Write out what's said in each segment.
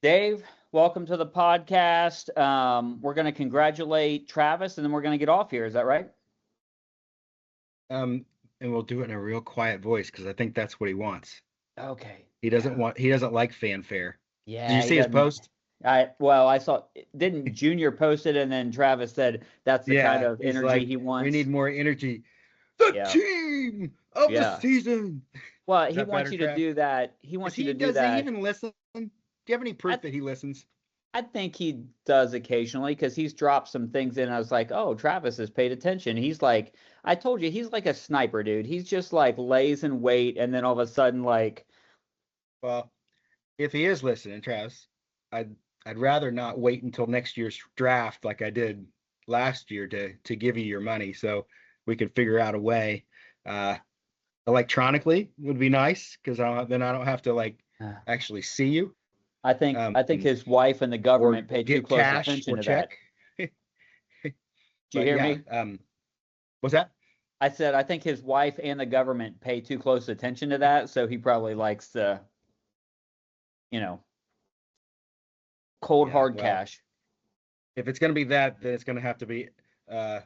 Dave, welcome to the podcast. We're going to congratulate Travis and then we're going to get off here. Is that right? And we'll do it in a real quiet voice because I think that's what he wants. Okay. He doesn't like fanfare. Did you Yeah, he see his doesn't. post? I saw, didn't Junior post it and then Travis said that's the kind Yeah, of he's energy like, he we wants. need more energy. The Yeah. team of the Yeah. season. Well, Is he that wants better, you to Trav? do that. He wants you to do Does he that. even listen? Do you have any I, proof that he listens? I think he does occasionally because he's dropped some things in. I was like, oh, Travis has paid attention. He's like, I told you, he's like a sniper, dude. He's just like lays in wait and then all of a sudden, like, Well, if he is listening, Travis, I'd I'd rather not wait until next year's draft like I did last year to give you your money so we could figure out a way. Uh, Electronically would be nice because then I don't have to like uh, actually see you, I think his wife and the or government pay too get close cash attention or to that. check. Do you But hear yeah, me? what's that? I said I think his wife and the government pay too close attention to that, so he probably likes the, you know, cold Yeah, hard well, cash. if it's gonna be that, then it's gonna have to be uh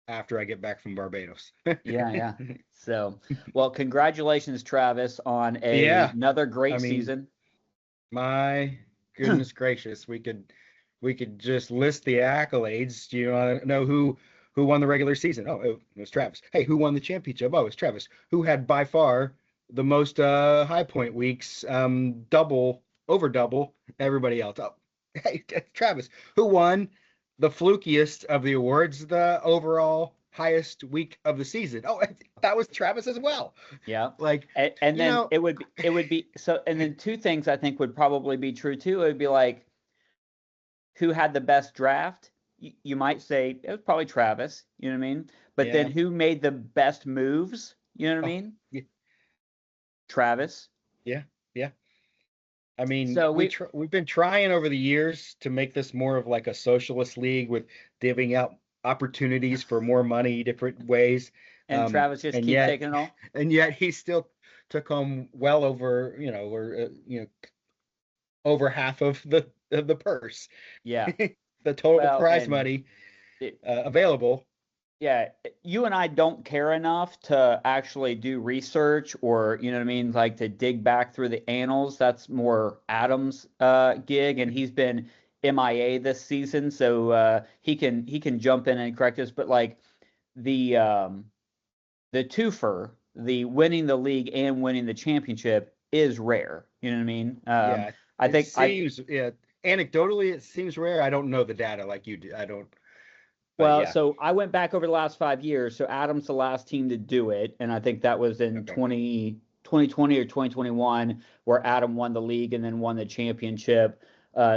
after I get back from Barbados. Yeah, yeah. So, well, congratulations, Travis, on Yeah, another I great mean, season. my goodness gracious, we could just list the accolades. Do you want to know who won the regular season? Oh, it was Travis. Hey, who won the championship? Oh, it's Travis. Who had by far the most high point weeks, double over double everybody else? Oh, hey, Travis. Who won the flukiest of the awards, the overall highest week of the season? Oh, that was Travis as well. Yeah. Like, And you then know, it would be so, and then two things I think would probably be true too. It would be like who had the best draft? You might say it was probably Travis, you know what I mean? But then yeah. who made the best moves? You know what I Oh, mean? yeah, Travis. yeah, yeah. I mean, So we've been trying over the years to make this more of like a socialist league with divvying out opportunities for more money, different ways. and Travis just And keep yet, taking it all. and yet he still took home well over, over half of the purse, Yeah. the total Well, prize and money it, available. yeah, you and I don't care enough to actually do research or, you know what I mean, like to dig back through the annals. That's more Adam's gig, and he's been MIA this season, so he can jump in and correct us. But like the um, the twofer, the winning the league and winning the championship is rare. You know what I mean? Yeah, I it think I seems, yeah, anecdotally it seems rare. I don't know the data like you do. I don't, but Well, yeah. so I went back over the last 5 years. So Adam's the last team to do it, and I think that was in Okay. 2020 or 2021, where Adam won the league and then won the championship.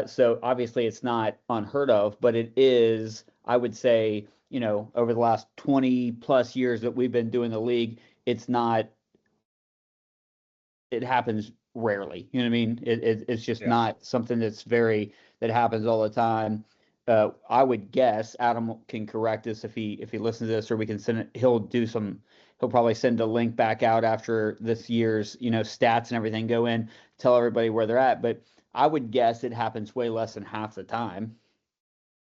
So obviously it's not unheard of, but it is, I would say, over the last 20 plus years that we've been doing the league, it's not, it happens rarely. You know what I mean? It's just Yeah. not something that happens all the time. I would guess Adam can correct us if he listens to this, or we can send it. He'll probably send a link back out after this year's stats and everything go in, tell everybody where they're at. But I would guess it happens way less than half the time.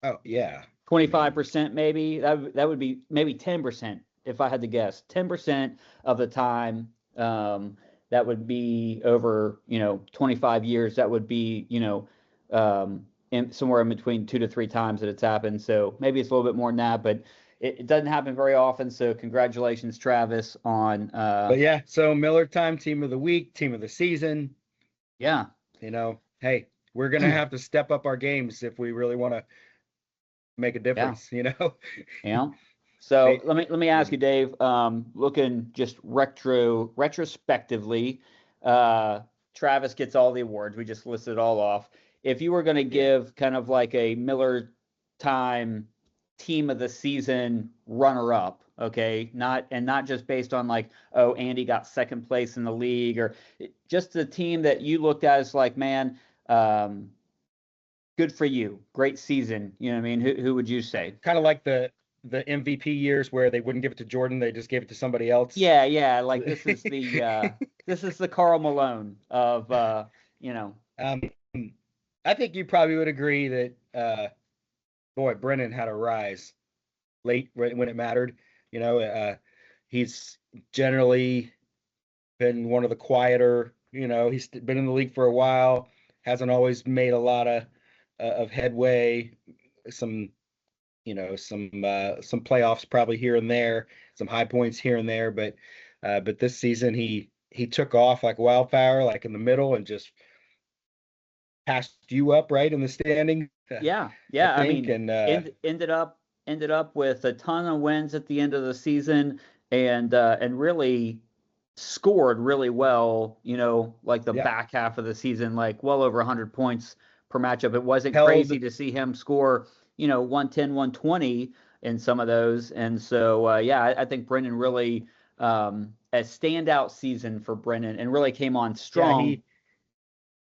Oh, yeah. I mean, 25% maybe. That would be maybe 10% if I had to guess. 10% of the time, that would be over 25 years. That would be somewhere in between 2 to 3 times that it's happened. So maybe it's a little bit more than that, but it doesn't happen very often. So congratulations, Travis, on but yeah, so Miller Time team of the week, team of the season, yeah. hey, we're gonna have to step up our games if we really want to make a Yeah. difference. Yeah. So Hey, let me ask you, Dave. Looking just retrospectively, uh, Travis gets all the awards. We just listed it all off. If you were going to yeah, give kind of like a Miller Time team of the season runner up, okay, not just based on like, oh, Andy got second place in the league, or just the team that you looked at as like, man, um, good for you, great season. You know what I mean? Who would you say? kind of like the MVP years where they wouldn't give it to Jordan, they just gave it to somebody else. Yeah, yeah. Like this is the Carl Malone of you know. I think you probably would agree that boy, Brennan had a rise late when it mattered. He's generally been one of the quieter. He's been in the league for a while, hasn't always made a lot of headway. Some some playoffs probably here and there, some high points here and there, but this season he took off like wildfire, like in the middle, and just passed you up right in the standing. Yeah, I yeah. I think, mean, and ended up with a ton of wins at the end of the season, and really scored really well. Like the yeah, back half of the season, like well over 100 points per matchup. It wasn't held crazy to see him score, 110, 120 in some of those. And so, yeah, I think Brennan really a standout season for Brennan, and really came on yeah, strong.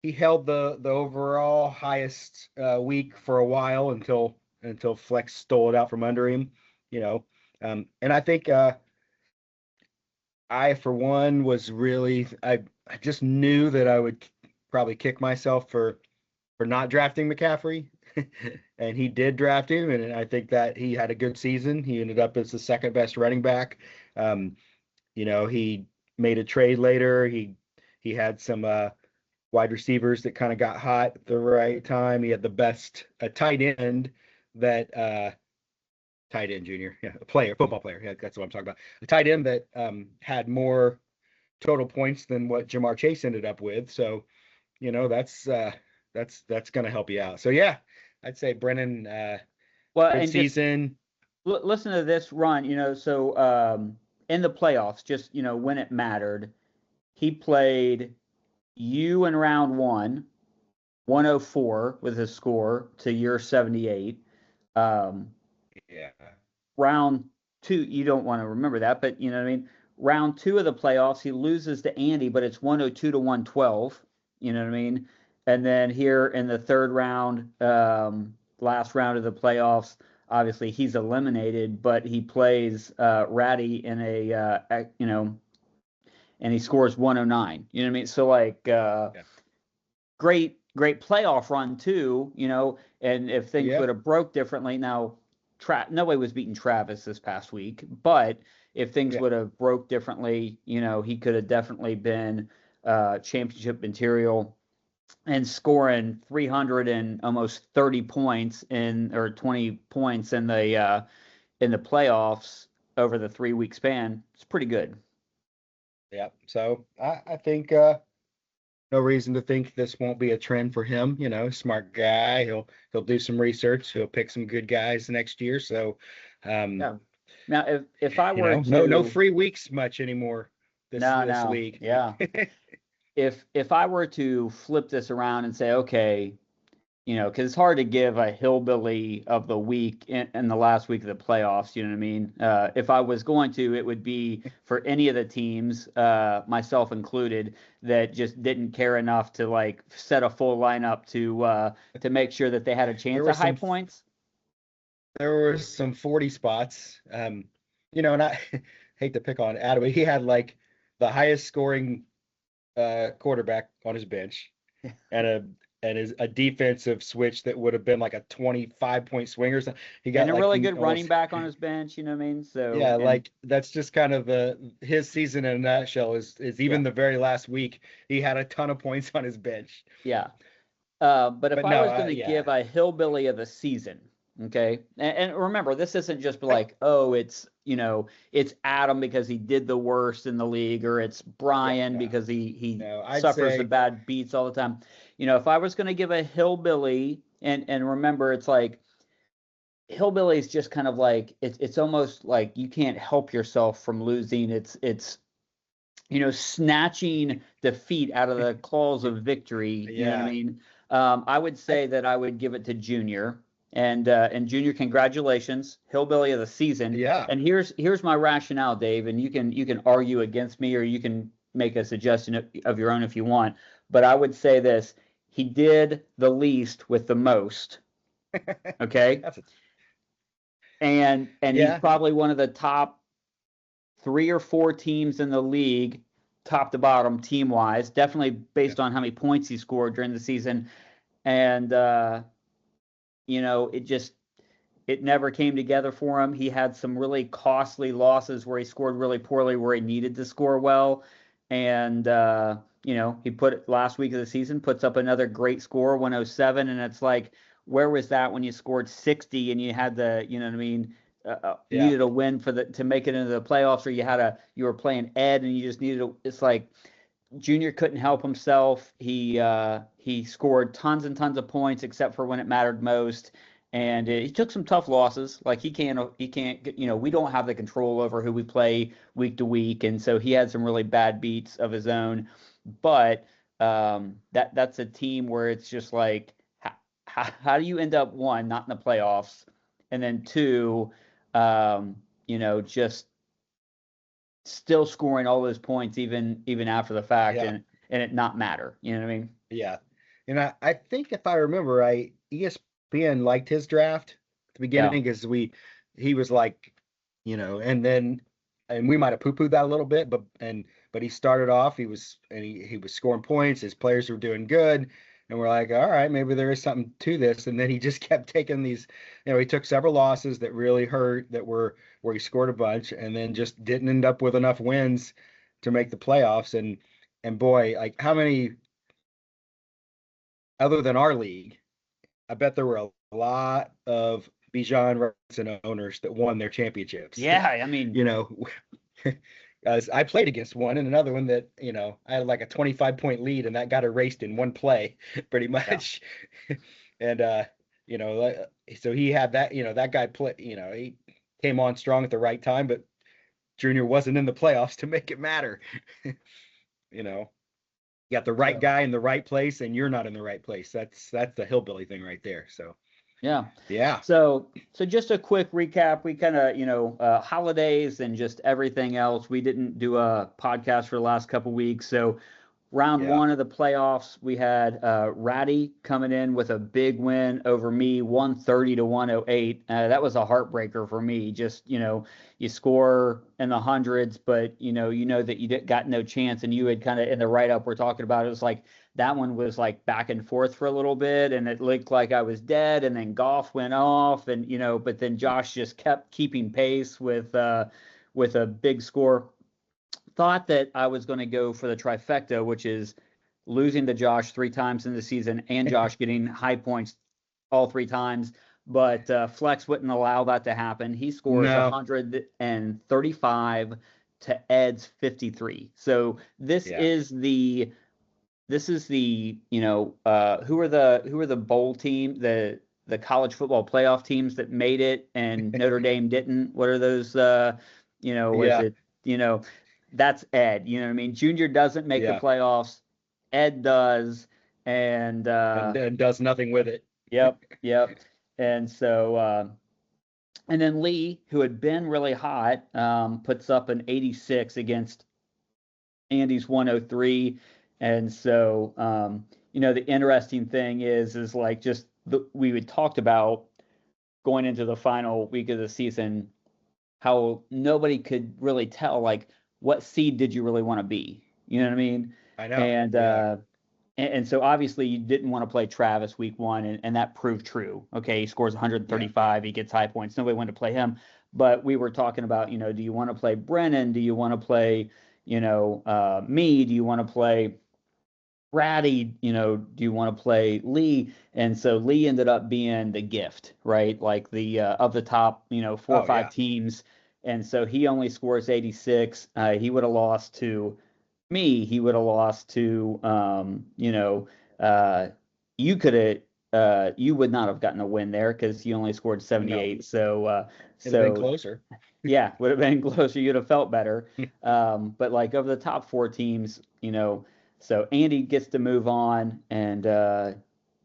he held the overall highest week for a while until Flex stole it out from under him. And I think I, for one, was really I just knew that I would probably kick myself for not drafting McCaffrey, and he did draft him, and I think that he had a good season. He ended up as the second best running back. Um, he made a trade later. He had some wide receivers that kind of got hot at the right time. He had the best tight end that tight end junior, yeah, a player, football player. Yeah, that's what I'm talking about. A tight end that had more total points than what Jamar Chase ended up with. So, that's going to help you out. So yeah, I'd say Brennan, Well, good and just season. listen to this run, so in the playoffs, just, when it mattered, he played you in round one, 104 with his score to your 78. Um, Yeah, round two, you don't want to remember that, but you know what I mean? Round two of the playoffs, he loses to Andy, but it's 102 to 112. You know what I mean? And then here in the third round, last round of the playoffs, obviously he's eliminated, but he plays Ratty in and he scores 109. You know what I mean? So like yeah, great playoff run too, and if things would yep, have broke differently, now nobody was beating Travis this past week, but if things yeah. would have broke differently, he could have definitely been championship material, and scoring 300 and almost 30 points in or 20 points in the playoffs over the 3 week span. It's pretty good. Yeah. So I think no reason to think this won't be a trend for him. Smart guy. He'll do some research. He'll pick some good guys next year. So um, Yeah. Now, if I were no to free weeks much anymore this no, league. yeah, if I were to flip this around and say, okay, because it's hard to give a hillbilly of the week in the last week of the playoffs. You know what I mean? If I was going to, it would be for any of the teams, myself included, that just didn't care enough to like set a full lineup to make sure that they had a There chance were at high some points. there were some 40 spots. And I hate to pick on Adam, but he had like the highest scoring quarterback on his bench, and a defensive switch that would have been like a 25-point swing or something. He got And a like really good running almost, back on his bench. You know what I mean? So, yeah, and like that's just kind of his season in a nutshell. Is yeah, even the very last week he had a ton of points on his bench. yeah. But if But I no, was going to yeah, give a hillbilly of the season, okay, and remember, this isn't just I, like, oh, it's Adam because he did the worst in the league, or it's yeah, Brian no, because he no, I'd suffers the say bad beats all the time. If I was going to give a hillbilly, and remember, it's like hillbilly is just kind of like it's almost like you can't help yourself from losing. It's snatching defeat out of the claws of victory. You know what I yeah, mean? I would I, say that I would give it to Junior. And Junior, congratulations, Hillbilly of the season. yeah. And here's my rationale, Dave. And you can argue against me, or you can make a suggestion of your own if you want. But I would say this: he did the least with the most. Okay, That's and he's yeah, probably one of the top 3 or 4 teams in the league, top to bottom, team wise. Definitely yeah, based on how many points he scored during the season. and it never came together for him. He had some really costly losses where he scored really poorly, where he needed to score well. And, he put last week of the season, puts up another great score, 107. And it's like, where was that when you scored 60 and you had Yeah. needed a win to make it into the playoffs, or you were playing Ed and you just it's like, Junior couldn't help himself. He scored tons and tons of points except for when it mattered most, and he took some tough losses. Like he can't we don't have the control over who we play week to week, and so he had some really bad beats of his own. But that's a team where it's just like how do you end up, one, not in the playoffs, and then two, just still scoring all those points even after the fact, Yeah. and it not matter. You know what I mean? Yeah. And I think if I remember right, ESPN liked his draft at the Yeah. beginning because he was like, and we might have poo-pooed that a little bit, but he started off, he was scoring points, his players were doing good, and we're like, all right, maybe there is something to this. And then he just kept taking these, he took several losses that really hurt, that were where he scored a bunch, and then just didn't end up with enough wins to make the playoffs. And boy, like how many other than our league, I bet there were a lot of Bijan Robinson owners that won their championships. Yeah, I mean, as I played against one and another one that, I had like a 25-point lead and that got erased in one play pretty much. Yeah. And, so he had that, that guy he came on strong at the right time, but Junior wasn't in the playoffs to make it matter. You got the right guy in the right place and you're not in the right place. That's the hillbilly thing right there. So yeah. So just a quick recap. We kind of, holidays and just everything else. We didn't do a podcast for the last couple weeks. So round one of the playoffs, we had Ratty coming in with a big win over me, 130-108. That was a heartbreaker for me. Just, you score in the hundreds, but you know that you got no chance. And you had kind of, in the write-up we're talking about, it was like that one was like back and forth for a little bit, and it looked like I was dead. And then Goff went off, and but then Josh just kept keeping pace with a big score. Thought that I was going to go for the trifecta, which is losing to Josh 3 times in the season and Josh getting high points all 3 times. But Flex wouldn't allow that to happen. He scores 135 to Ed's 53. So this is the who are the bowl team, the college football playoff teams that made it and Notre Dame didn't. What are those? That's Ed. You know what I mean? Junior doesn't make the playoffs. Ed does, and does nothing with it. Yep. And so, and then Lee, who had been really hot, puts up an 86 against Andy's 103. And so, the interesting thing is like just we had talked about going into the final week of the season, how nobody could really tell, like, what seed did you really want to be? You know what I mean? I know. And so obviously you didn't want to play Travis week 1, and that proved true. Okay, he scores 135, he gets high points. Nobody wanted to play him. But we were talking about, do you want to play Brennan? Do you want to play, me? Do you want to play Ratty? Do you want to play Lee? And so Lee ended up being the gift, right? Like the of the top, 4 or 5 teams. And so he only scores 86. He would have lost to me. He would have lost to, you would not have gotten a win there because you only scored 78. No. So it'd have been closer. Yeah, would have been closer. You'd have felt better. But like of the top 4 teams, so Andy gets to move on, and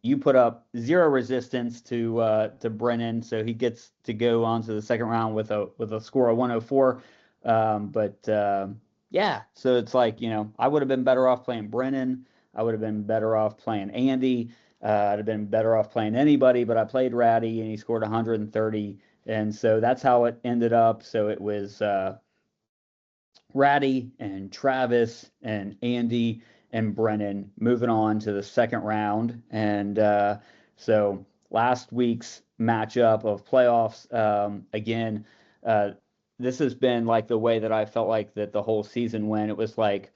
you put up 0 resistance to Brennan, so he gets to go on to the second round with a score of 104. So it's like, I would have been better off playing Brennan. I would have been better off playing Andy. I'd have been better off playing anybody, but I played Ratty, and he scored 130, and so that's how it ended up. So it was Ratty and Travis and Andy and Brennan moving on to the second round. And so last week's matchup of playoffs, again, this has been like the way that I felt like that the whole season went. It was like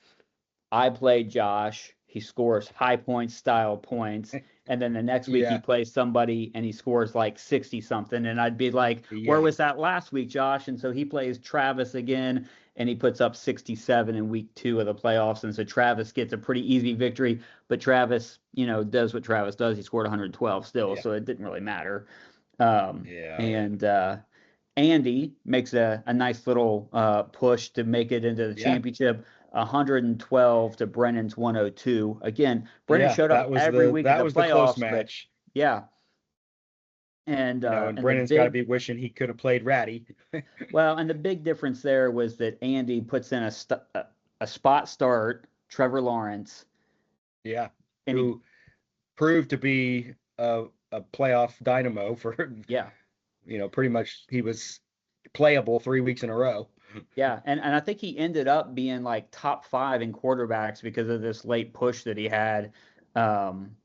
I played Josh, he scores high point style points, and then the next week he Yeah. plays somebody and he scores like 60 something, and I'd be like, where Yeah. was that last week, Josh? And so he plays Travis again and he puts up 67 in week 2 of the playoffs, and so Travis gets a pretty easy victory, but Travis, does what Travis does. He scored 112 still, Yeah. so it didn't really matter. Um, Yeah. and Andy makes a nice little push to make it into the Yeah. championship, 112 to Brennan's 102. Again, Brennan Yeah. showed up every week in That the was the close playoffs, but match. yeah, and And the Brennan's got to be wishing he could have played Ratty. and the big difference there was that Andy puts in a spot start, Trevor Lawrence, Yeah. and he Who proved to be a playoff dynamo for, yeah. Pretty much he was playable 3 weeks in a row. Yeah, and I think he ended up being like top 5 in quarterbacks because of this late push that he had. Um,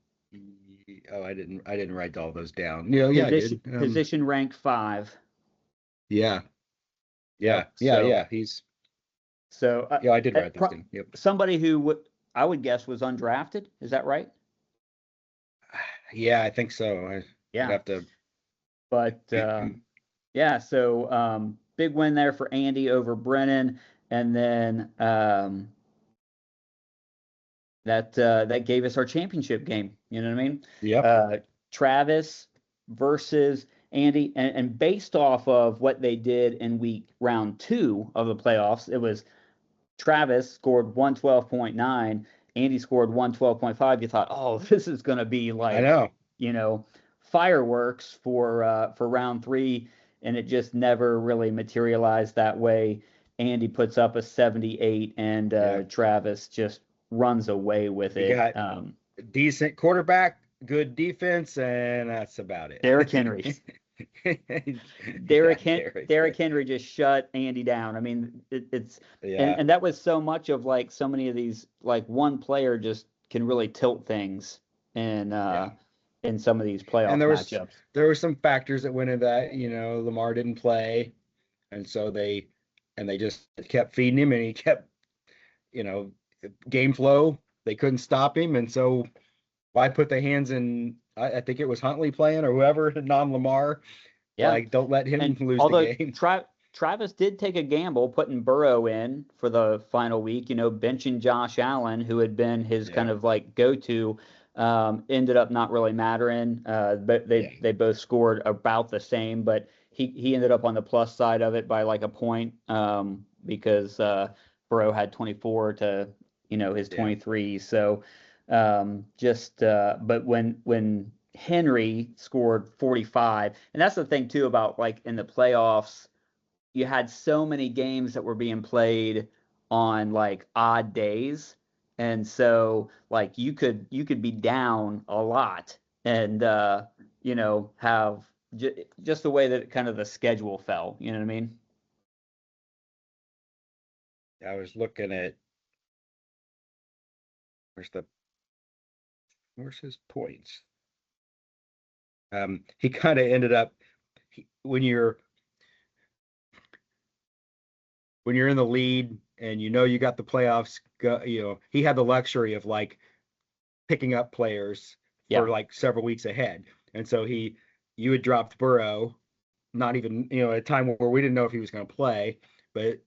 Oh, I didn't write all those down. Yeah, I position did. position ranked 5. Yeah. Yeah. Yep. Yeah. So Yeah. so Yeah, I did write those down. Yep. somebody who I would guess was undrafted. Is that right? Yeah, I think so. I'd Yeah. have to. But yeah, so big win there for Andy over Brennan, and then that gave us our championship game. You know what I mean? Yep. Travis versus Andy, and based off of what they did in round 2 of the playoffs, it was Travis scored 112.9, Andy scored 112.5. You thought, oh, this is going to be I like, know. fireworks for round 3, and it just never really materialized that way. Andy puts up a 78, and Yeah. Travis just runs away with You it. got decent quarterback, good defense, and that's about it. Derrick Henry. Derrick Henry just shut Andy down. I mean, it's Yeah. and that was so much of like so many of these, like one player just can really tilt things in some of these playoff And matchups. there were some factors that went into that. Lamar didn't play, and so they just kept feeding him, and he kept, game flow. They couldn't stop him, and so why put the hands in? I think it was Huntley playing or whoever, non-Lamar. Yeah. Like, don't let him And lose although the game. Travis did take a gamble putting Burrow in for the final week, benching Josh Allen, who had been his Yeah. kind of like go-to, ended up not really mattering. But they both scored about the same, but he ended up on the plus side of it by like a point, because Burrow had 24 to his 23. So but when Henry scored 45, and that's the thing too about like in the playoffs, you had so many games that were being played on like odd days, and so like you could be down a lot, and have just the way that kind of the schedule fell. You know what I mean? I was looking at where's his points. He kind of ended up when you're in the lead and you got the playoffs. He had the luxury of like picking up players for like several weeks ahead, and so you had dropped Burrow, not even at a time where we didn't know if he was going to play, but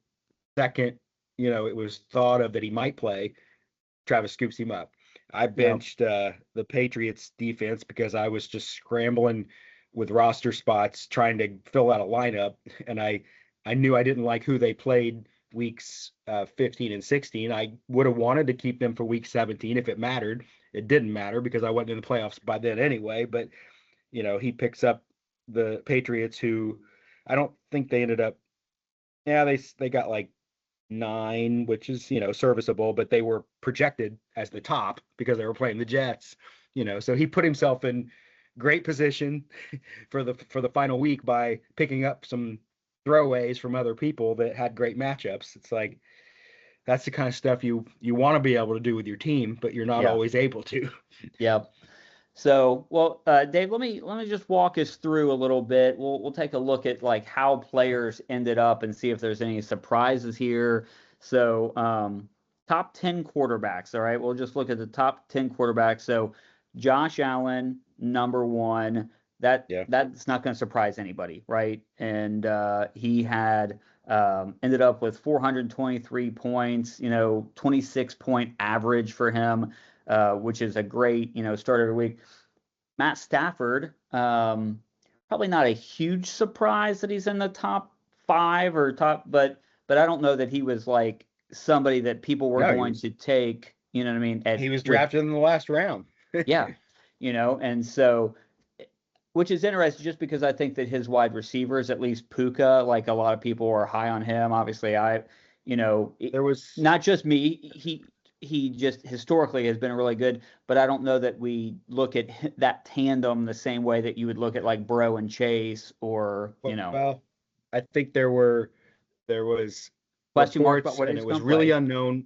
second, it was thought of that he might play. Travis scoops him up. I benched the Patriots defense because I was just scrambling with roster spots trying to fill out a lineup, and I knew I didn't like who they played weeks 15 and 16. I would have wanted to keep them for week 17 if it mattered. It didn't matter because I wasn't in the playoffs by then anyway, but he picks up the Patriots, who I don't think they ended up, they got like 9, which is serviceable, but they were projected as the top because they were playing the Jets. So he put himself in great position for the final week by picking up some throwaways from other people that had great matchups. It's like, that's the kind of stuff you want to be able to do with your team, but you're not Yeah. always able to. Yep. So, well, Dave, let me just walk us through a little bit. We'll take a look at like how players ended up and see if there's any surprises here. So, top 10 quarterbacks. All right, we'll just look at the top 10 quarterbacks. So, Josh Allen, number one. Yeah. That's not going to surprise anybody, right? And he had ended up with 423 points. 26-point average for him, which is a great start every week. Matt Stafford, probably not a huge surprise that he's in the top five or top, but I don't know that he was like somebody that people were No, going to take. You know what I mean? he was drafted in the last round. Yeah, and so, which is interesting just because I think that his wide receivers, at least Puka, like a lot of people are high on him. Obviously, There was not just me. He just historically has been really good, but I don't know that we look at that tandem the same way that you would look at like Bro and Chase or, well, I think there was question marks about reports, what and he's it was going to really play. unknown.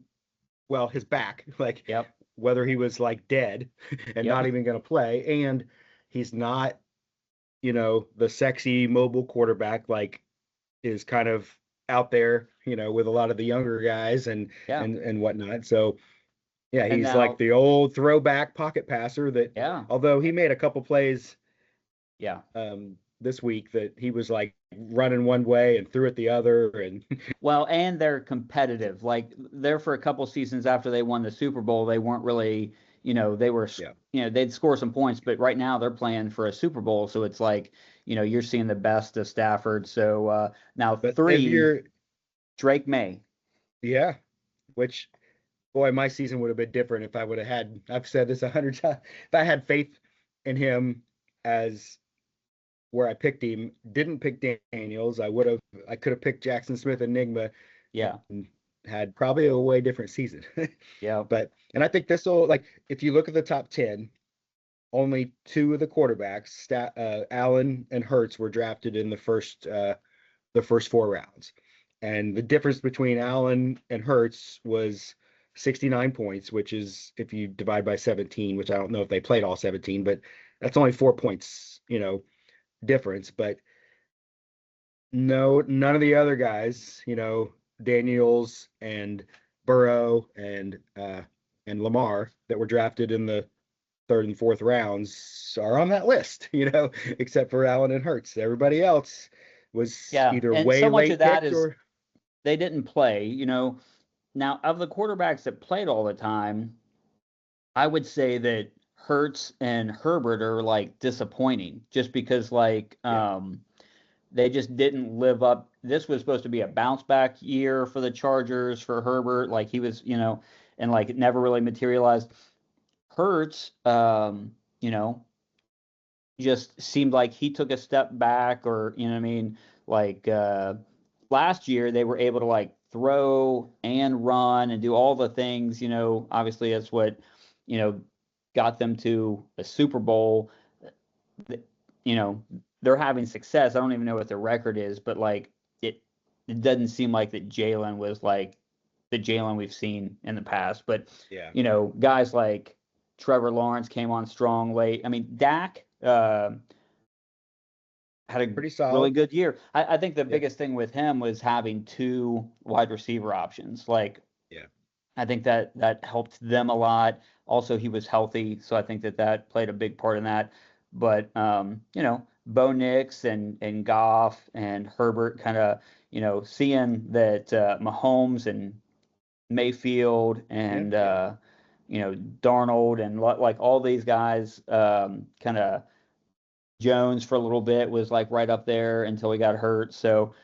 Well, his back, like Yep. whether he was like dead and Yep. not even going to play, and he's not, the sexy mobile quarterback like is kind of out there, with a lot of the younger guys and Yeah. and whatnot. So yeah, And he's like now, the old throwback pocket passer that, yeah. although he made a couple plays Yeah. this week that he was like running one way and threw it the other, and Well, and they're competitive. Like there for a couple seasons after they won the Super Bowl, they weren't really, they were, yeah. they'd score some points, but right now they're playing for a Super Bowl, so it's like, you're seeing the best of Stafford. So now But if three, you're, Drake May. yeah, which boy, my season would have been different if I would have had. I've said this 100 times. If I had faith in him as where I picked him, didn't pick Daniels, I could have picked Jackson Smith Enigma Yeah. and had probably a way different season. Yeah. And I think this will, like, if you look at the top 10, only two of the quarterbacks, Allen and Hurts, were drafted in the first four rounds. And the difference between Allen and Hurts was 69 points, which is, if you divide by 17, which I don't know if they played all 17, but that's only 4 points, difference. But no, none of the other guys, Daniels and Burrow and Lamar that were drafted in the third and fourth rounds are on that list, except for Allen and Hurts. Everybody else was either and way so much late of that picked is or they didn't play. Now of the quarterbacks that played all the time, I would say that Hurts and Herbert are like disappointing just because like they just didn't live up. This was supposed to be a bounce back year for the Chargers for Herbert, like he was, and like it never really materialized. Hurts, just seemed like he took a step back, or what I mean, like last year they were able to like throw and run and do all the things. Obviously that's what got them to a Super Bowl. You know they're having success. I don't even know what their record is, but like it doesn't seem like that Jalen was like the Jalen we've seen in the past. But yeah. Guys like Trevor Lawrence came on strong late. I mean, Dak had a Pretty really solid. good year. I think the biggest thing with him was having two wide receiver options. Like, I think that helped them a lot. Also, he was healthy, so I think that played a big part in that. But Bo Nix and Goff and Herbert kind of seeing that Mahomes and Mayfield and Darnold and like all these guys kind of Jones for a little bit was like right up there until he got hurt. So,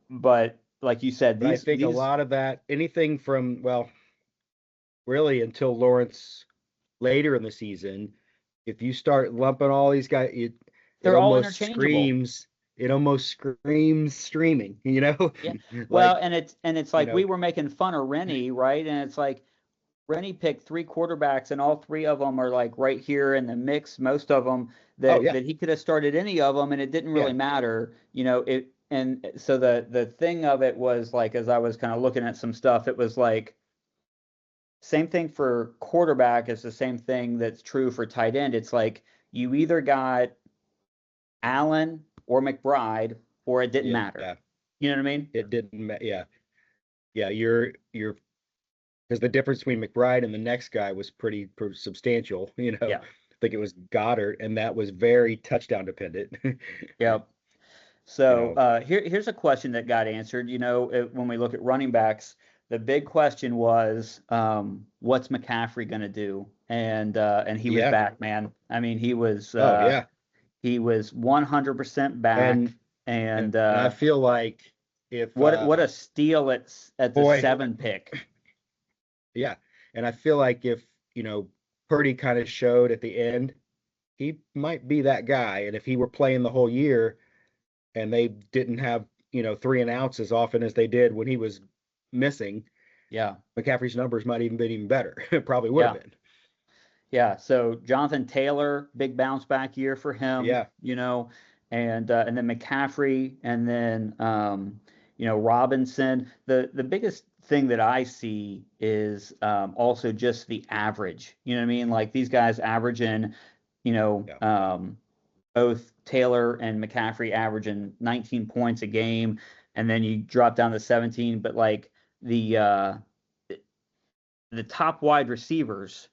but like you said, But I think a these lot of that, anything from, well, really until Lawrence later in the season, if you start lumping all these guys, they're all interchangeable. It almost screams streaming, Yeah. Like, Well, and it's like we know, were making fun of Rennie, right? And it's like Rennie picked three quarterbacks, and all three of them are like right here in the mix. Most of them oh yeah, that he could have started any of them, and it didn't really yeah, matter. and so the thing of it was like, as I was kind of looking at some stuff, it was like same thing for quarterback is the same thing that's true for tight end. It's like you either got Allen or McBride, or it didn't matter. Yeah, You know what I mean? it didn't. Yeah, yeah. You're because the difference between McBride and the next guy was pretty substantial. Yeah. I think it was Goddard, and that was very touchdown dependent. Yep. You So know, here's a question that got answered. When we look at running backs, the big question was, what's McCaffrey going to do? And he was yeah. back, man. I mean, Oh yeah, he was 100% back, and and and I feel like if what a steal at the boy, 7 pick. yeah, and I feel like if Purdy kind of showed at the end, he might be that guy, and if he were playing the whole year and they didn't have 3 and outs as often as they did when he was missing, Yeah. McCaffrey's numbers might even been even better. It probably would Yeah. have been. Yeah, so Jonathan Taylor, big bounce back year for him, Yeah. And then McCaffrey, and then Robinson. The biggest thing that I see is also just the average. You know what I mean? Like these guys averaging, Yeah. both Taylor and McCaffrey averaging 19 points a game, and then you drop down to 17. But like the top wide receivers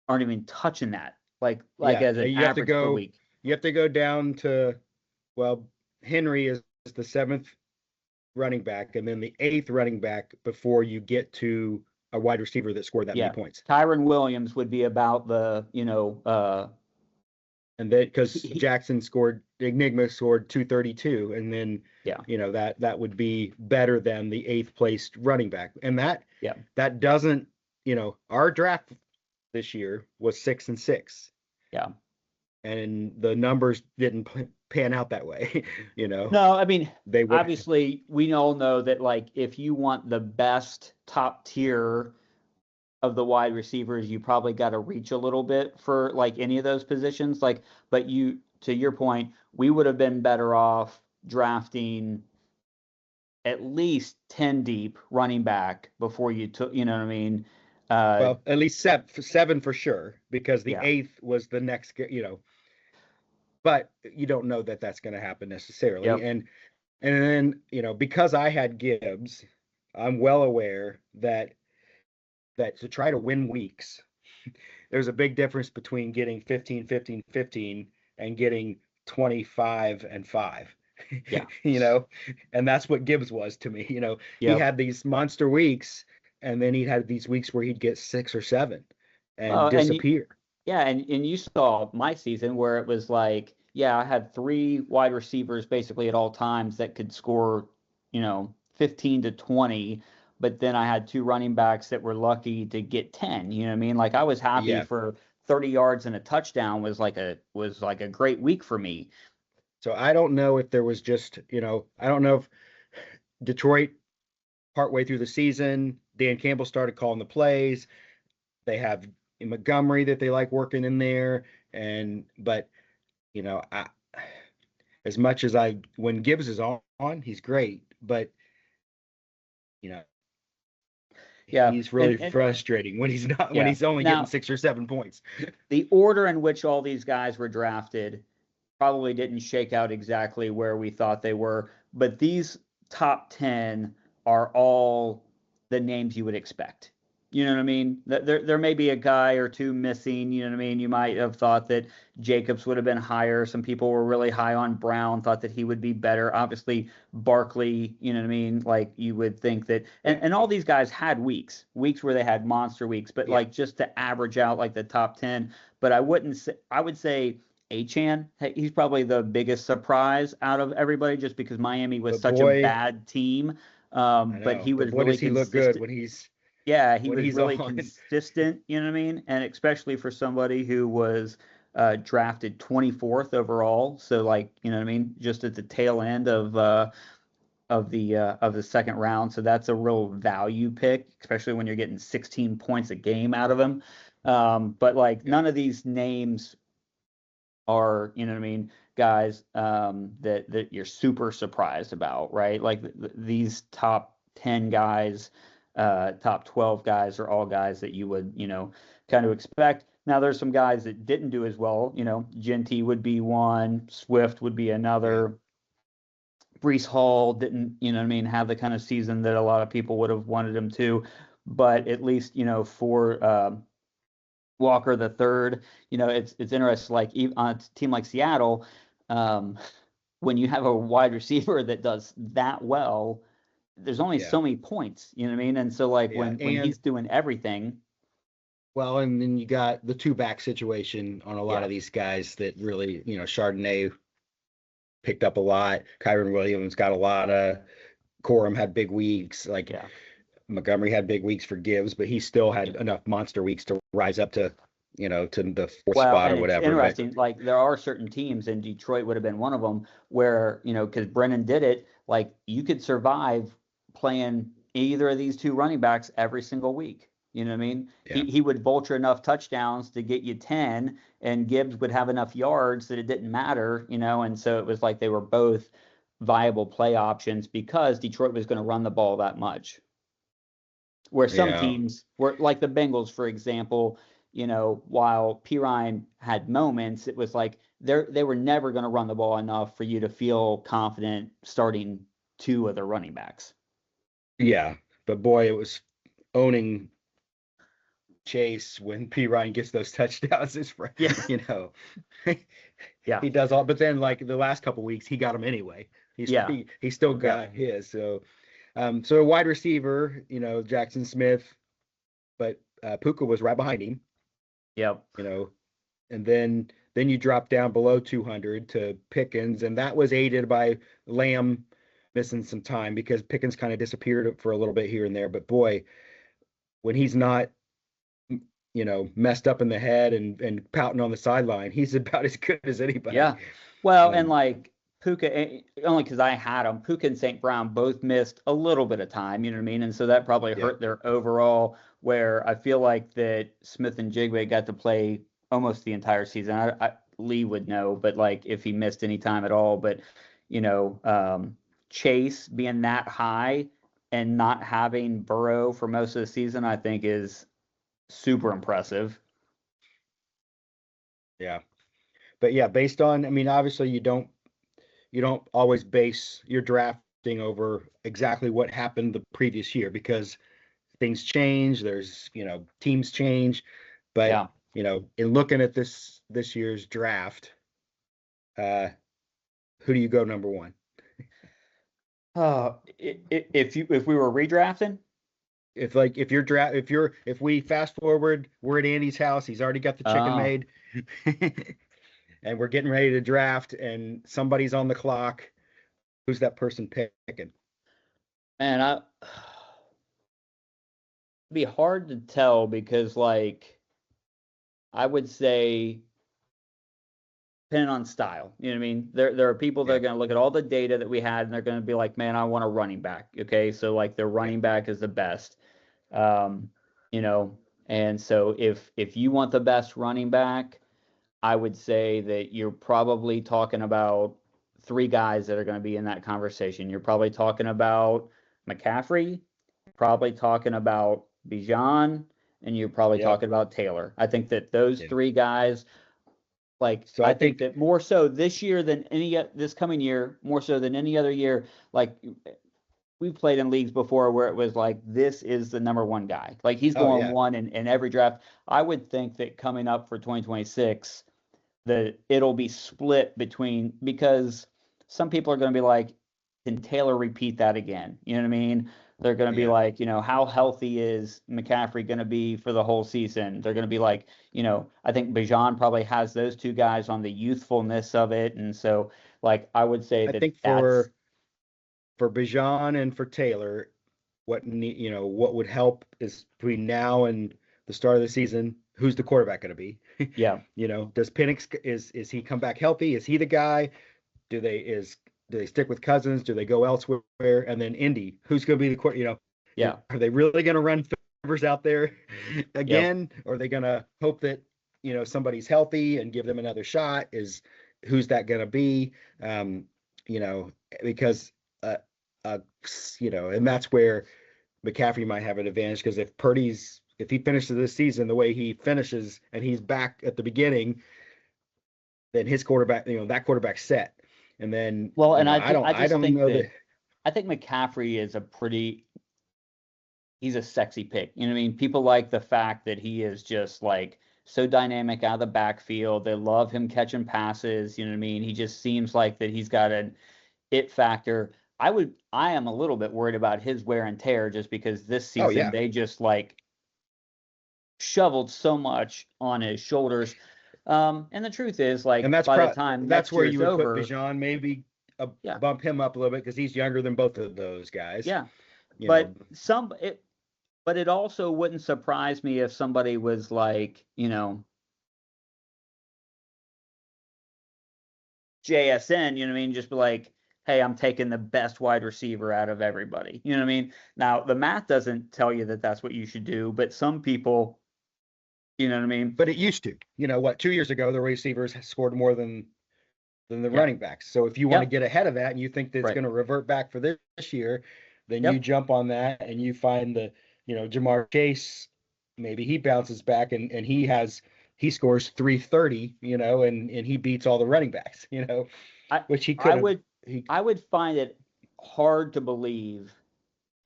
aren't even touching that, like Yeah. as an You have to average per go. week. You have to go down to, well, Henry is the 7th running back, and then the 8th running back before you get to a wide receiver that scored that Yeah, many points. Tyron Williams would be about And then because he, Enigma scored 232, and then yeah, that would be better than the 8th placed running back, and yeah, that doesn't our draft this year was 6 and 6, yeah. and the numbers didn't pan out that way. No, I mean, They would. obviously we all know that like if you want the best top tier of the wide receivers, you probably got to reach a little bit for like any of those positions. Like, but to your point, we would have been better off drafting at least 10 deep running back before you took, you know what I mean? Well, at least seven for sure, because the Yeah, 8th was the next, but you don't know that that's going to happen necessarily. yep, And then, because I had Gibbs, I'm well aware that to try to win weeks, there's a big difference between getting 15, 15, 15 and getting 25 and 5. yeah, And that's what Gibbs was to me. He yep. had these monster weeks, and then he'd had these weeks where he'd get 6 or 7 and Well, disappear. yeah, and you saw my season where it was like, yeah, I had 3 wide receivers basically at all times that could score, 15 to 20, but then I had 2 running backs that were lucky to get 10. You know what I mean? Like I was happy Yeah. for 30 yards and a touchdown was like a great week for me. So I don't know if there was just, I don't know if Detroit partway through the season, Dan Campbell started calling the plays. They have Montgomery that they like working in there, but as much as when Gibbs is on, he's great, but Yeah, he's really and frustrating when he's not, when yeah. he's only getting Now, 6 or 7 points. the order in which all these guys were drafted probably didn't shake out exactly where we thought they were, but these top 10 are all the names you would expect. You know what I mean? There may be a guy or two missing. You know what I mean? You might have thought that Jacobs would have been higher. Some people were really high on Brown, thought that he would be better. Obviously, Barkley, you know what I mean? Like you would think that, Yeah. and all these guys had weeks where they had monster weeks, but Yeah. like just to average out like the top 10. But I would say Achane, he's probably the biggest surprise out of everybody just because Miami was But such a boy, bad team. I But know, he but was boy, really does he look good consistent. when he's Yeah, he was really on. consistent, you know what I mean? And especially for somebody who was drafted 24th overall. So like, you know what I mean? Just at the tail end of the second round. So that's a real value pick, especially when you're getting 16 points a game out of him. But like Yeah. none of these names are, you know what I mean, guys that you're super surprised about, right? Like these top 10 guys, top 12 guys are all guys that you would, kind of expect. Now there's some guys that didn't do as well. Genty would be one, Swift would be Yeah. another. Brees Hall didn't, what I mean, have the kind of season that a lot of people would have wanted him to, but at least, for Walker the third, it's interesting. Like on a team like Seattle, um, when you have a wide receiver that does that well, there's only Yeah. so many points. You know what I mean? And so like Yeah. when And he's doing everything, well, and then you got the two back situation on a lot yeah, of these guys that really, Chardonnay picked up a lot. Kyron Williams got a lot of. Corum had big weeks. Like yeah. Montgomery had big weeks for Gibbs, but he still had enough monster weeks to rise up to, to the fourth Well, spot and or it's whatever. But interesting. Like there are certain teams, and Detroit would have been one of them, where because Brennan did it. Like you could survive playing either of these two running backs every single week. You know what I mean? yeah, He would vulture enough touchdowns to get you 10, and Gibbs would have enough yards that it didn't matter. And so it was like they were both viable play options because Detroit was going to run the ball that much. Where some yeah, teams were like the Bengals, for example, while Pirine had moments, it was like they were never going to run the ball enough for you to feel confident starting two of the running backs. yeah. But boy, it was owning Chase when P Ryan gets those touchdowns. Is Yeah. Yeah. He does all, but then like the last couple weeks he got them anyway. Yeah. He still got his. So so a wide receiver, Jackson Smith, but Puka was right behind him. Yep. And then you drop down below 200 to Pickens, and that was aided by Lamb missing some time because Pickens kind of disappeared for a little bit here and there. But boy, when he's not, messed up in the head and pouting on the sideline, he's about as good as anybody. Yeah. Well, and like Puka, only because I had them, Puka and St. Brown both missed a little bit of time, you know what I mean? And so that probably hurt their overall, where I feel like that Smith and Jigwe got to play almost the entire season. Lee would know, but like if he missed any time at all, but Chase being that high and not having Burrow for most of the season, I think is super impressive. Yeah. But yeah, based on, I mean, obviously you don't always base your drafting over exactly what happened the previous year because things change, there's, teams change. But Yeah. In looking at this year's draft, who do you go number one? If we were redrafting, if we fast forward, we're at Andy's house, he's already got the chicken made, and we're getting ready to draft, and somebody's on the clock, who's that person picking? Man, it'd be hard to tell because, like, I would say, depending on style, you know what I mean? There are people that are going to look at all the data that we had, and they're going to be like, man, I want a running back. Okay, so like their running back is the best. And so if you want the best running back, I would say that you're probably talking about three guys that are going to be in that conversation. You're probably talking about McCaffrey, probably talking about Bijan, and you're probably talking about Taylor. I think that those three guys, like, so I think that more so this year than this coming year, more so than any other year, like we've played in leagues before where it was like, this is the number one guy. Like he's going one in every draft. I would think that coming up for 2026, that it'll be split between, because some people are going to be like, can Taylor repeat that again? You know what I mean? They're going to be like, how healthy is McCaffrey going to be for the whole season? They're going to be like, I think Bijan probably has those two guys on the youthfulness of it. And so, like, I would say I think for Bijan and for Taylor, what would help is between now and the start of the season, who's the quarterback going to be? Yeah. Does Penix, is he come back healthy? Is he the guy? Do they stick with Cousins? Do they go elsewhere? And then Indy, who's going to be the quarterback? Yeah. Are they really going to run Favors out there again? Or are they going to hope that somebody's healthy and give them another shot, who's that going to be? Because uh, and that's where McCaffrey might have an advantage, because if he finishes this season the way he finishes and he's back at the beginning, then his quarterback, that quarterback's set. And then, Well, and I don't know that. I think McCaffrey is he's a sexy pick. You know what I mean? People like the fact that he is just like so dynamic out of the backfield. They love him catching passes. You know what I mean? He just seems like that he's got an it factor. I am a little bit worried about his wear and tear, just because this season they just like shoveled so much on his shoulders. And the truth is, like, and by the time that's where you would over, put Bijan, maybe bump him up a little bit, because he's younger than both of those guys. Yeah. But it also wouldn't surprise me if somebody was like, JSN, you know what I mean? Just be like, hey, I'm taking the best wide receiver out of everybody. You know what I mean? Now, the math doesn't tell you that that's what you should do, but some people, you know what I mean? But it used to. 2 years ago, the receivers scored more than the running backs. So if you want to get ahead of that and you think that it's going to revert back for this year, then you jump on that and you find the, Jamar Chase, maybe he bounces back and he scores 330, and he beats all the running backs, which he could. I would find it hard to believe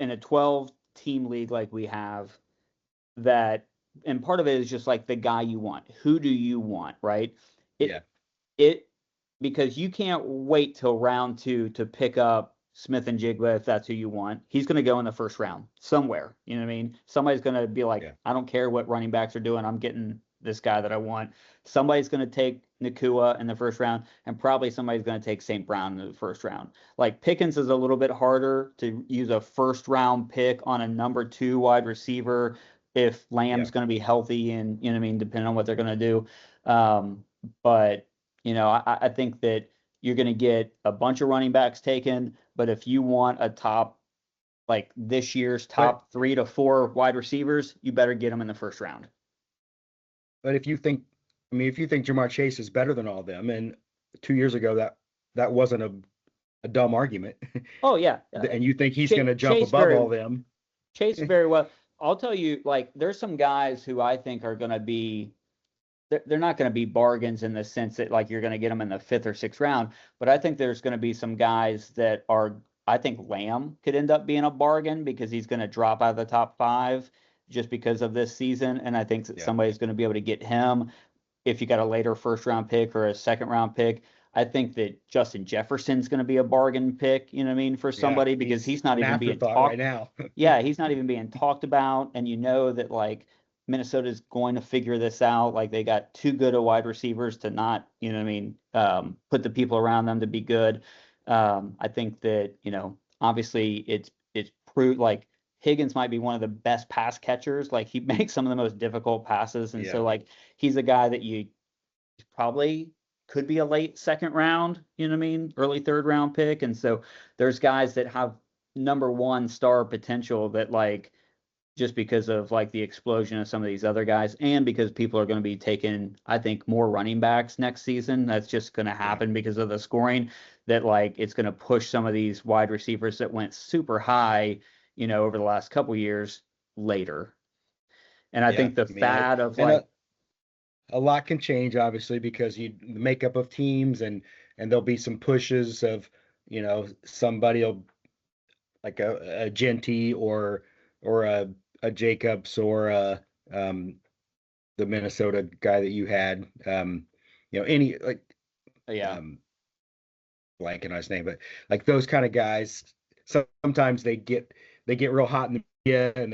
in a 12-team league like we have that, and part of it is just like the guy you want. Who do you want, right? Because you can't wait till round 2 to pick up Smith-Njigba if that's who you want. He's going to go in the first round somewhere. You know what I mean? Somebody's going to be like, I don't care what running backs are doing. I'm getting this guy that I want. Somebody's going to take Nacua in the first round, and probably somebody's going to take St. Brown in the first round. Like, Pickens is a little bit harder to use a first round pick on a number 2 wide receiver if Lamb's going to be healthy, and you know what I mean, depending on what they're going to do. But I think that you're going to get a bunch of running backs taken, but if you want a top, like this year's top 3 to 4 wide receivers, you better get them in the first round. But if you think Jamar Chase is better than all of them, and 2 years ago that wasn't a dumb argument. Oh yeah. And you think he's going to jump above all them. Chase very well. I'll tell you, like, there's some guys who I think are going to be, they're not going to be bargains in the sense that like you're going to get them in the 5th or 6th round, but I think there's going to be some guys that are, I think Lamb could end up being a bargain because he's going to drop out of the top 5 just because of this season. And I think that somebody's going to be able to get him if you got a later first round pick or a second round pick. I think that Justin Jefferson's going to be a bargain pick, you know what I mean, for somebody, because he's not even being talked right now. He's not even being talked about. And that like Minnesota's going to figure this out. Like, they got too good of wide receivers to not, you know what I mean, put the people around them to be good. I think that, obviously it's proved, like, Higgins might be one of the best pass catchers. Like, he makes some of the most difficult passes. And so, like, he's a guy that you probably could be a late 2nd round, you know what I mean, early 3rd round pick. And so there's guys that have number 1 star potential that, like, just because of like the explosion of some of these other guys, and because people are going to be taking, I think, more running backs next season. That's just going to happen because of the scoring, that like it's going to push some of these wide receivers that went super high, over the last couple years later. And I think the fad of like a lot can change, obviously, because the makeup of teams, and there'll be some pushes of, somebody will, like a Genty or a Jacobs or the Minnesota guy that you had, any like blanking on his name, but like those kind of guys, sometimes they get real hot in the media, and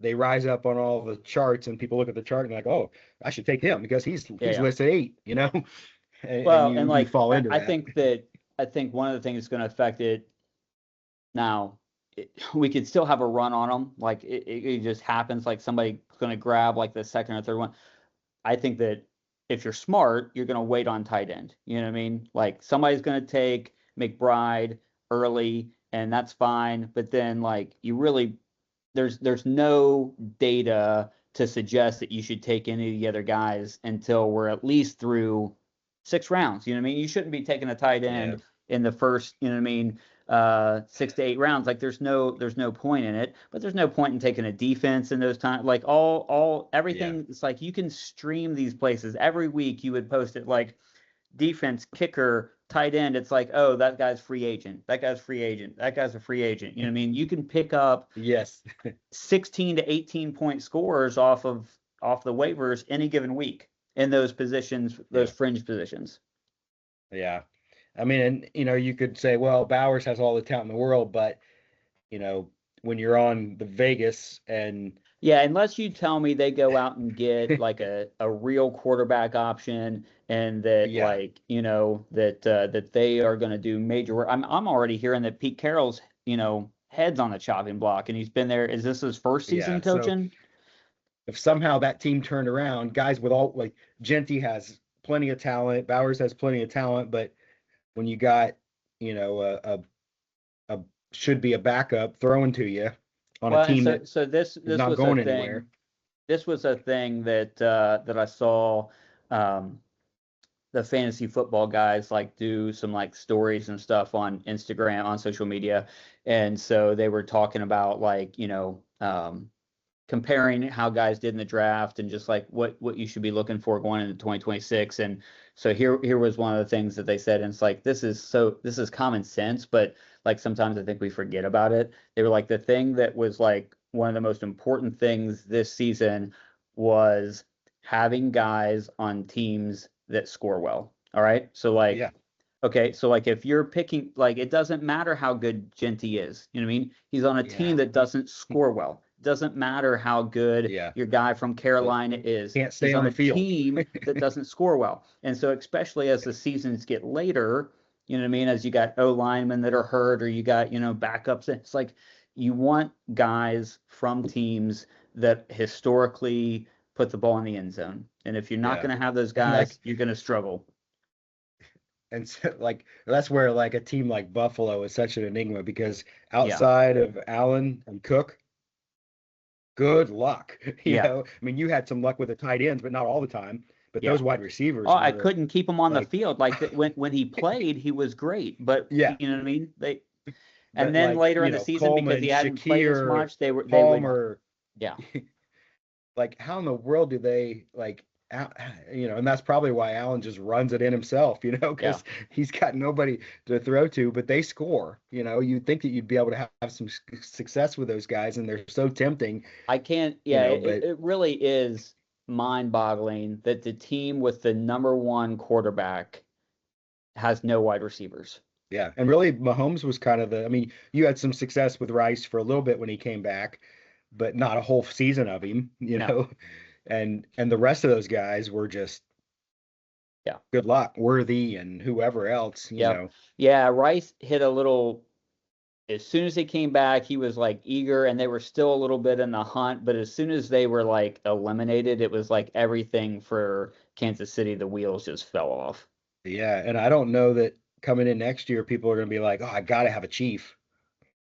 they rise up on all the charts, and people look at the chart and they're like, oh, I should take him because he's listed 8, and you fall into that. I think one of the things that's going to affect it now, we could still have a run on them. Like, it just happens, like somebody's going to grab like the 2nd or 3rd one. I think that if you're smart, you're going to wait on tight end. You know what I mean? Like, somebody's going to take McBride early, and that's fine. But then, like, you really, there's no data to suggest that you should take any of the other guys until we're at least through 6 rounds. You know what I mean? You shouldn't be taking a tight end in the first, you know what I mean, 6 to 8 rounds. Like there's no point in it, but there's no point in taking a defense in those times. Like everything. It's like you can stream these places every week. You would post it like defense, kicker, tight end. It's like, oh, that guy's free agent. That guy's free agent. That guy's a free agent. You know what I mean? You can pick up 16 to 18 point scores off the waivers any given week in those positions, those fringe positions. Yeah. I mean, and you could say, well, Bowers has all the talent in the world, but when you're on the Vegas and unless you tell me they go out and get like a real quarterback option and that that they are going to do major work. I'm already hearing that Pete Carroll's head's on the chopping block, and he's been there. Is this his first season coaching? So if somehow that team turned around, guys with all like Genty has plenty of talent, Bowers has plenty of talent, but when you got a should be a backup throwing to you on a team this not was going anywhere. This was a thing that I saw the fantasy football guys like do some like stories and stuff on Instagram, on social media, and so they were talking about like comparing how guys did in the draft and just like what you should be looking for going into 2026. And so here was one of the things that they said, and it's like this is common sense, but like sometimes I think we forget about it. They were like, the thing that was like one of the most important things this season was having guys on teams that score well. All right. So like okay, so like if you're picking, like it doesn't matter how good Genty is, you know what I mean? He's on a team that doesn't score well. Doesn't matter how good your guy from Carolina is. Can't stay on the field. Team that doesn't score well. And so especially as the seasons get later, you know what I mean, as you got O linemen that are hurt or you got, backups, it's like you want guys from teams that historically put the ball in the end zone. And if you're not going to have those guys, you're going to struggle. And so, like, that's where like a team like Buffalo is such an enigma, because outside of Allen and Cook, good luck. You know, I mean, you had some luck with the tight ends, but not all the time. But those wide receivers. I couldn't keep him on the field. Like when he played, he was great. But you know what I mean? And then like, later in the season, Coleman, because he hadn't played as much, they would. Like, how in the world do they like? And that's probably why Allen just runs it in himself, because he's got nobody to throw to, but they score. You'd think that you'd be able to have some success with those guys, and they're so tempting. I can't. It really is mind-boggling that the team with the number one quarterback has no wide receivers. Yeah, and really Mahomes was kind of you had some success with Rice for a little bit when he came back, but not a whole season of him, know. And the rest of those guys were just good luck, Worthy and whoever else, you know. Yeah, Rice hit a little. As soon as he came back, he was like eager, and they were still a little bit in the hunt. But as soon as they were like eliminated, it was like everything for Kansas City, the wheels just fell off. Yeah, and I don't know that coming in next year, people are going to be like, oh, I got to have a Chief.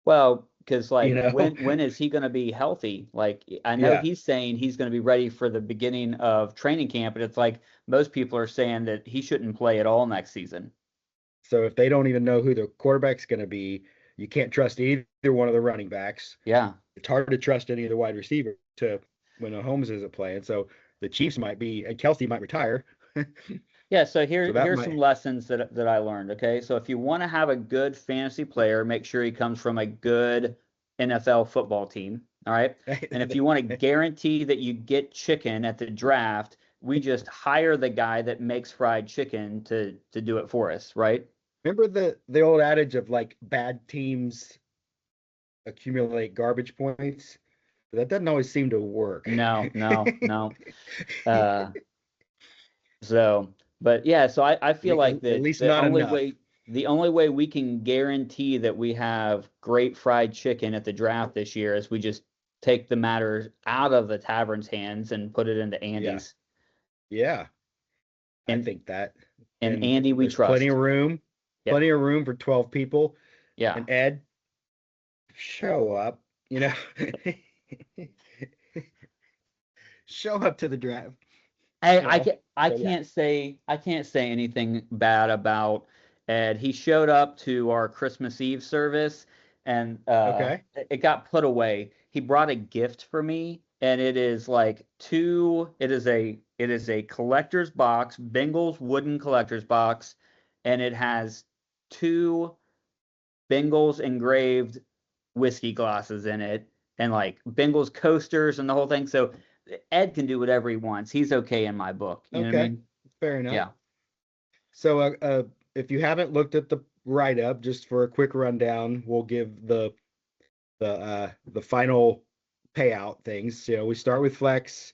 Well, because like when is he going to be healthy? Like I know he's saying he's going to be ready for the beginning of training camp, but it's like most people are saying that he shouldn't play at all next season. So if they don't even know who the quarterback's going to be, you can't trust either one of the running backs. Yeah. It's hard to trust any of the wide receivers when Mahomes isn't playing. So the Chiefs might be, and Kelsey might retire. Yeah, so here's some lessons that I learned, okay? So if you want to have a good fantasy player, make sure he comes from a good NFL football team, all right? And if you want to guarantee that you get chicken at the draft, we just hire the guy that makes fried chicken to do it for us, right? Remember the old adage of like bad teams accumulate garbage points? But that doesn't always seem to work. No. But yeah, so I feel like that at least not enough. The only way we can guarantee that we have great fried chicken at the draft this year is we just take the matter out of the tavern's hands and put it into Andy's. Yeah. I think that. And Andy, we trust. Plenty of room. Yep. Plenty of room for 12 people. Yeah. And Ed, show up, show up to the draft. I You I know. can't I So yeah. can't say anything bad about Ed. He showed up to our Christmas Eve service, and Okay. it got put away. He brought a gift for me, and it is like it is a collector's box, Bengals wooden collector's box, and it has two Bengals engraved whiskey glasses in it, and like Bengals coasters and the whole thing. So Ed can do whatever he wants. He's okay in my book. You know what I Okay. mean? Fair enough. Yeah. So if you haven't looked at the write up, just for a quick rundown, we'll give the final payout things. We start with Flex,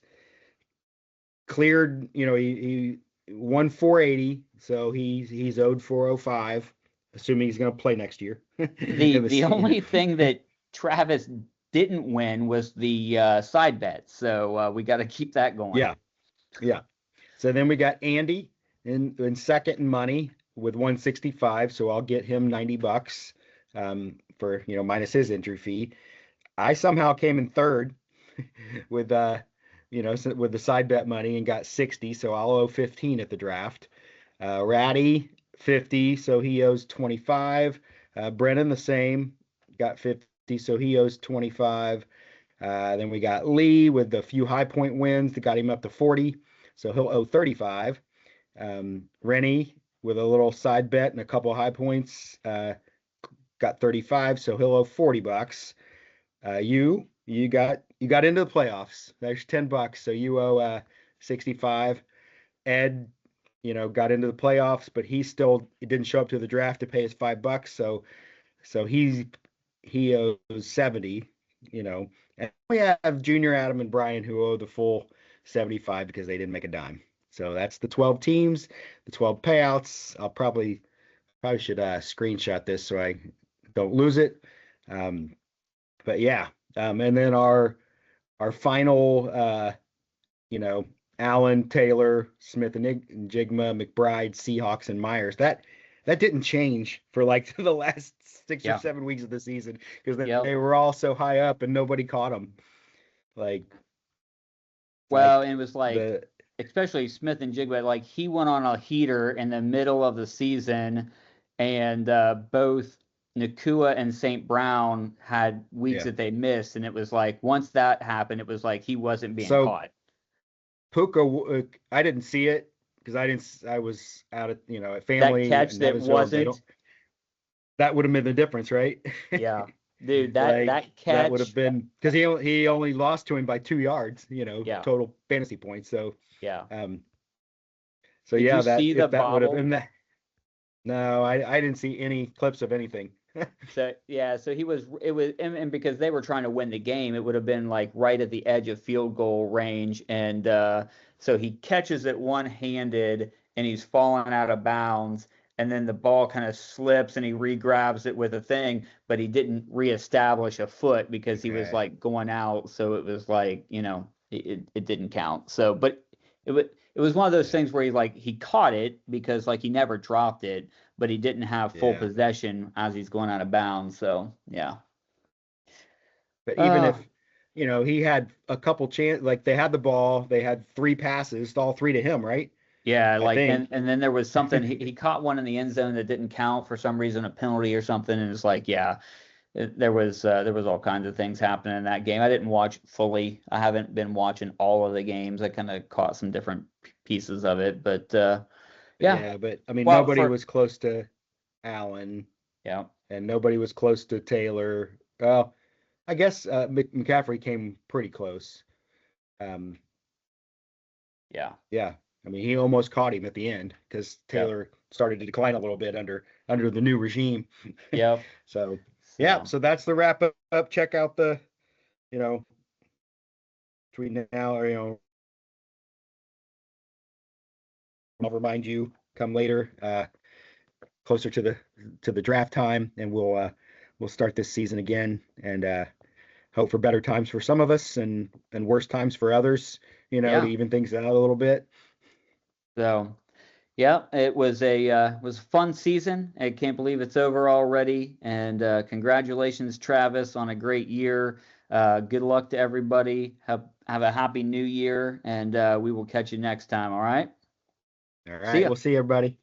cleared. He won 480, so he's owed 405, assuming he's going to play next year. The In the the season. only thing that Travis didn't win was the side bet. So we got to keep that going. Yeah, yeah. So then we got Andy in second in money with 165. So I'll get him $90 for minus his entry fee. I somehow came in third with with the side bet money and got 60, so I'll owe 15 at the draft. Ratty 50, so he owes 25. Brennan the same, got 50, so he owes 25. Then we got Lee with the few high point wins that got him up to 40, so he'll owe 35. Rennie with a little side bet and a couple high points got 35, so he'll owe $40. You got into the playoffs. There's $10, so you owe 65. Ed, got into the playoffs, but he didn't show up to the draft to pay his $5. So he owes 70. And we have Junior, Adam, and Brian who owe the full 75 because they didn't make a dime. So that's the 12 teams, the 12 payouts. I'll probably should screenshot this so I don't lose it. But yeah, and then our final, Allen, Taylor, Smith and Jigma, McBride, Seahawks, and Myers. That didn't change for like the last 6 or 7 weeks of the season because Yep. they were all so high up and nobody caught them. Like Well, like and it was like, the especially Smith and Jigba, like he went on a heater in the middle of the season, and both Nakua and St. Brown had weeks yeah. that they missed, and it was like once that happened, it was like he wasn't being So caught. Puka, I didn't see it because I was out at That family catch in that Evansville. They don't. wasn't, That would have been the difference, right? yeah, dude, Like that that would have catch, been because he only lost to him by 2 yards, yeah, total fantasy points. So yeah. um so Did you yeah, that see the if that would have bobble? been that. No, I didn't see any clips of anything. So yeah, so it was, and because they were trying to win the game, it would have been like right at the edge of field goal range, and so he catches it one-handed, and he's falling out of bounds, and then the ball kind of slips, and he re-grabs it with a thing, but he didn't reestablish a foot because he was Okay. like going out, so it was like it didn't count. So, but it was one of those Yeah. things where he caught it because like he never dropped it, but he didn't have full Yeah. possession as he's going out of bounds. So yeah. But even Uh if he had a couple chance, like they had the ball, they had three passes, all three to him, right? yeah, I like think. and then there was something he caught one in the end zone that didn't count for some reason, a penalty or something, and it's like yeah, there was all kinds of things happening in that game. I didn't watch fully. I haven't been watching all of the games. I kind of caught some different pieces of it, but yeah. Yeah, but I mean Well, nobody for was close to Allen yeah, and nobody was close to Taylor. Well, I guess McCaffrey came pretty close. Um, yeah, yeah, I mean he almost caught him at the end because yep, Taylor started to decline a little bit under the new regime. yep. So yeah, So so that's the wrap up. Check out the you know between now or I'll remind you come later, closer to the draft time, and we'll start this season again and hope for better times for some of us and worse times for others. To yeah. even things out a little bit. So Yeah, it was a fun season. I can't believe it's over already. And congratulations, Travis, on a great year. Good luck to everybody. Have a happy new year, and we will catch you next time. All right. All See right, ya. we'll see you, everybody.